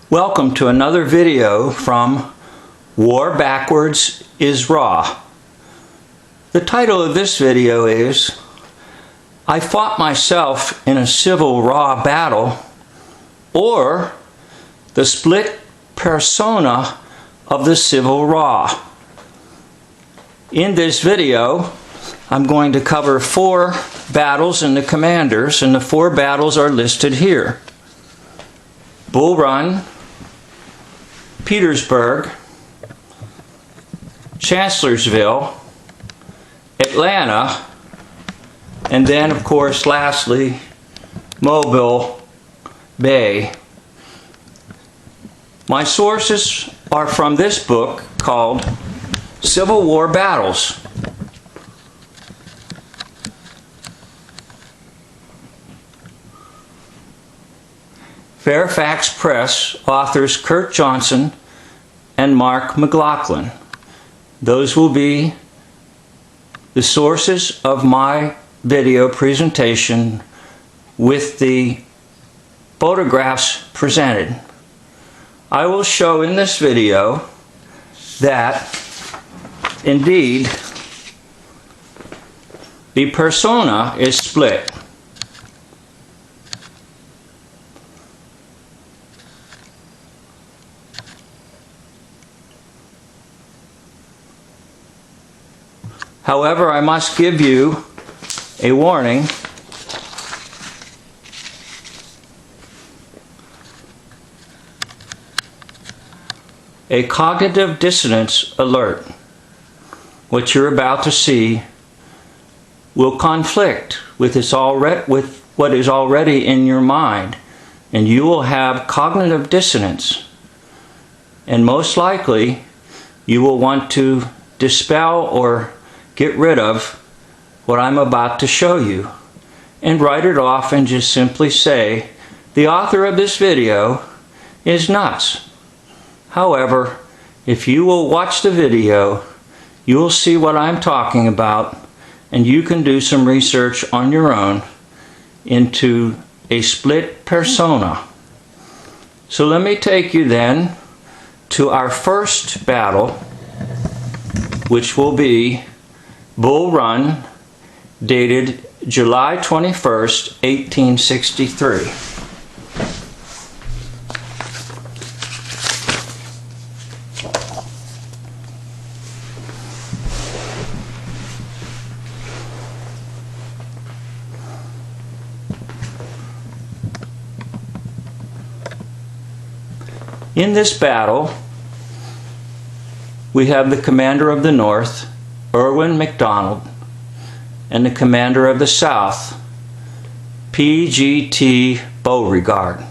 Welcome to another video from War Backwards is Raw. The title of this video is I Fought Myself in a Civil Raw Battle, or the Split Persona of the Civil Raw. In this video, I'm going to cover 4 battles and the commanders, and the 4 battles are listed here. Bull Run, Petersburg, Chancellorsville, Atlanta, and then, of course, lastly, Mobile Bay. My sources are from this book called Civil War Battles. Fairfax Press, authors Kurt Johnson and Mark McLaughlin. Those will be the sources of my video presentation with the photographs presented. I will show in this video that indeed the persona is split. However, I must give you a warning. A cognitive dissonance alert. What you're about to see will conflict with what is already in your mind, and you will have cognitive dissonance. And most likely, you will want to dispel or get rid of what I'm about to show you and write it off and just simply say, the author of this video is nuts. However, if you will watch the video, you will see what I'm talking about, and you can do some research on your own into a split persona. So let me take you then to our first battle, which will be Bull Run, dated July 21st, 1863. In this battle, we have the commander of the North, Irwin McDonald, and the commander of the South, P.G.T. Beauregard.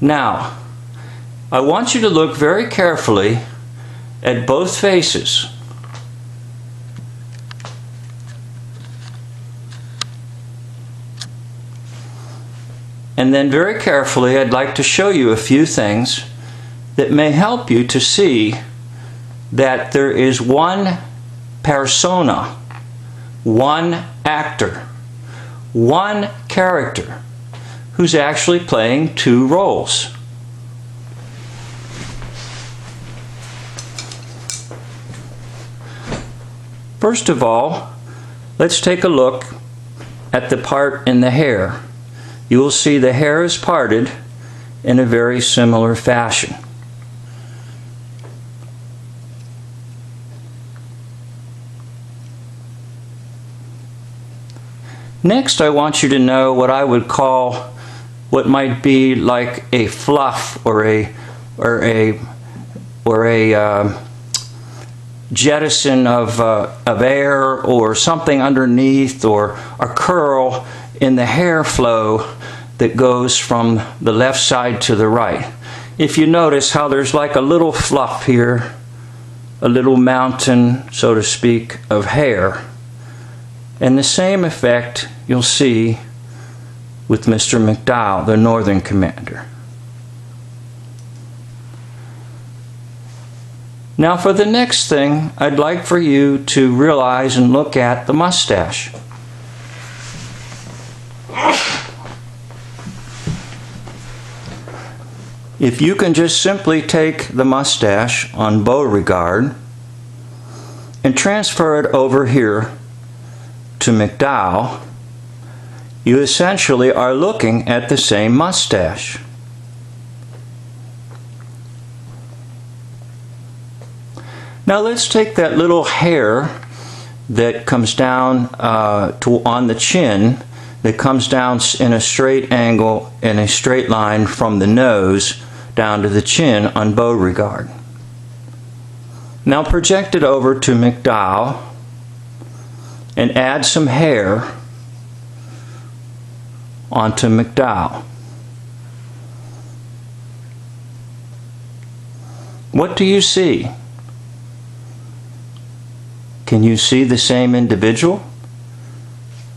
Now, I want you to look very carefully at both faces. And then very carefully, I'd like to show you a few things that may help you to see that there is one persona, one actor, one character who's actually playing 2 roles. First of all, let's take a look at the part in the hair. You will see the hair is parted in a very similar fashion. Next, I want you to know what I would call what might be like a fluff or a jettison of air, or something underneath, or a curl in the hair flow that goes from the left side to the right. If you notice how there's like a little fluff here, a little mountain, so to speak, of hair. And the same effect you'll see with Mr. McDowell, the Northern commander. Now for the next thing, I'd like for you to realize and look at the mustache. If you can just simply take the mustache on Beauregard and transfer it over here to McDowell, you essentially are looking at the same mustache. Now let's take that little hair that comes down on the chin, that comes down in a straight angle, in a straight line from the nose down to the chin on Beauregard. Now project it over to McDowell and add some hair onto McDowell. What do you see? Can you see the same individual?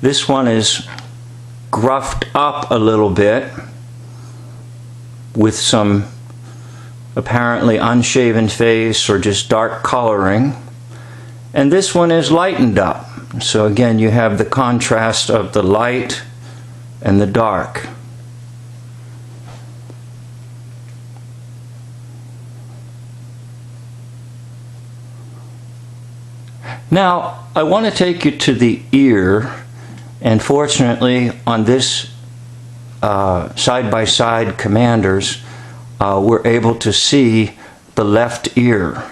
This one is gruffed up a little bit with some apparently unshaven face or just dark coloring, and this one is lightened up. So again, you have the contrast of the light and the dark. Now, I want to take you to the ear, and fortunately on this side-by-side commanders, we're able to see the left ear.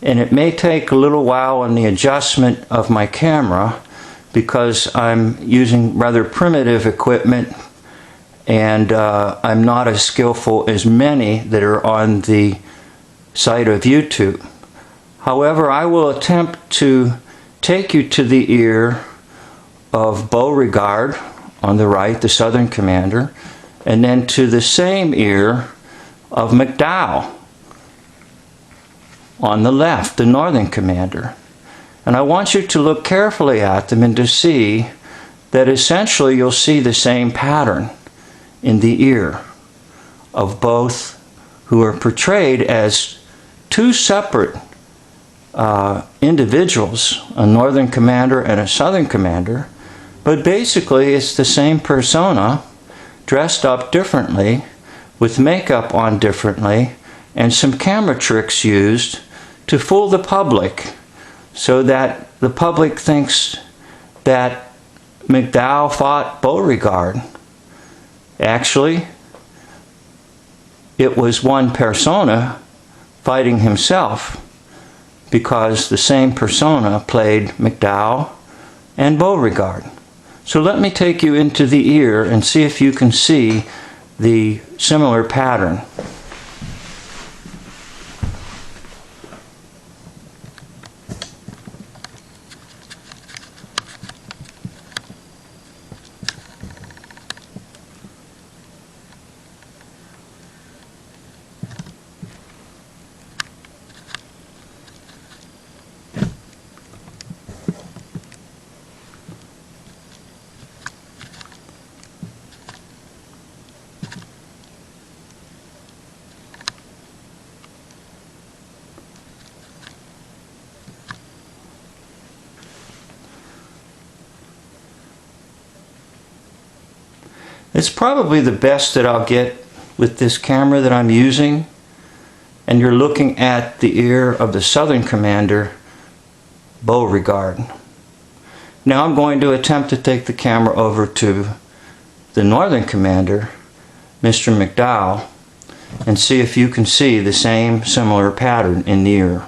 And it may take a little while in the adjustment of my camera because I'm using rather primitive equipment, and I'm not as skillful as many that are on the site of YouTube. However, I will attempt to take you to the ear of Beauregard on the right, the Southern commander, and then to the same ear of McDowell on the left, the Northern commander. And I want you to look carefully at them and to see that essentially you'll see the same pattern in the ear of both, who are portrayed as two separate individuals, a Northern commander and a Southern commander, but basically it's the same persona dressed up differently, with makeup on differently, and some camera tricks used to fool the public so that the public thinks that McDowell fought Beauregard. Actually, it was one persona fighting himself, because the same persona played McDowell and Beauregard. So let me take you into the ear and see if you can see the similar pattern. It's probably the best that I'll get with this camera that I'm using, and you're looking at the ear of the Southern commander, Beauregard. Now I'm going to attempt to take the camera over to the Northern commander, Mr. McDowell, and see if you can see the same similar pattern in the ear.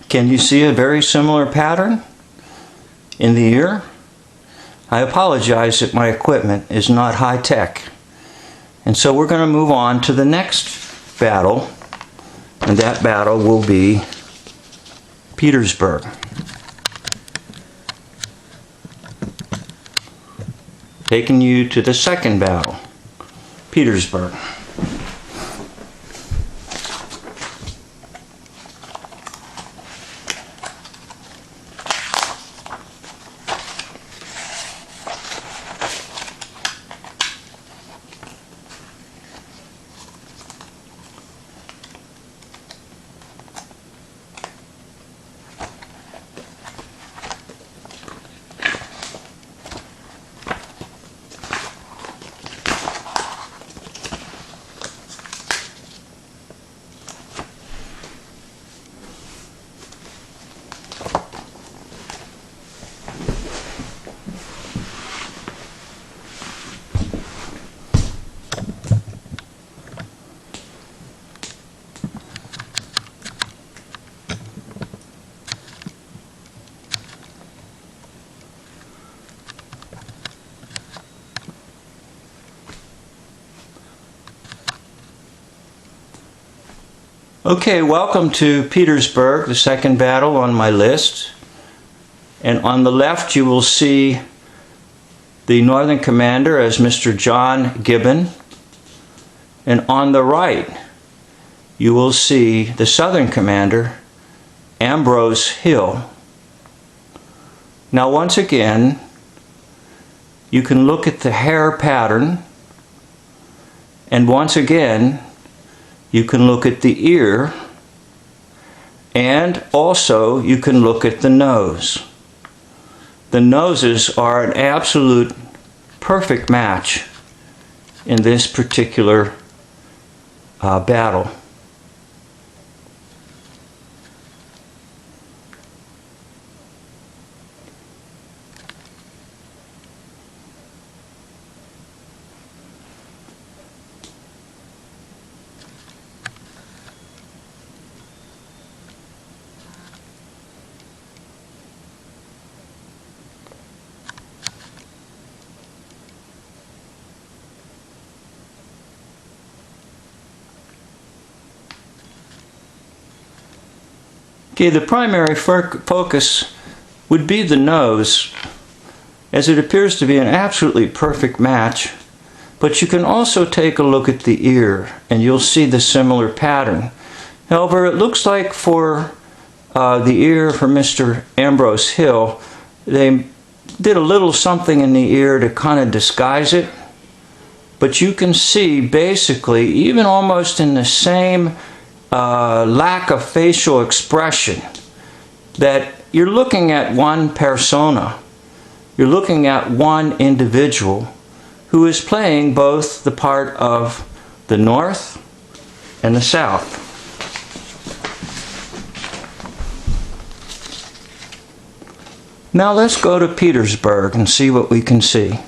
Can you see a very similar pattern in the ear? I apologize that my equipment is not high tech. And so we're going to move on to the next battle, and that battle will be Petersburg. taking you to the second battle, Petersburg. Okay, welcome to Petersburg, the second battle on my list. And on the left you will see the Northern commander as Mr. John Gibbon. And on the right you will see the Southern commander, Ambrose Hill. Now once again, you can look at the hair pattern, and once again you can look at the ear, and also you can look at the nose. The noses are an absolute perfect match in this particular battle. Okay, the primary focus would be the nose, as it appears to be an absolutely perfect match, but you can also take a look at the ear and you'll see the similar pattern. However, it looks like for the ear for Mr. Ambrose Hill, they did a little something in the ear to kind of disguise it, but you can see basically, even almost in the same lack of facial expression, that you're looking at one persona. You're looking at one individual who is playing both the part of the North and the South. Now let's go to Petersburg and see what we can see.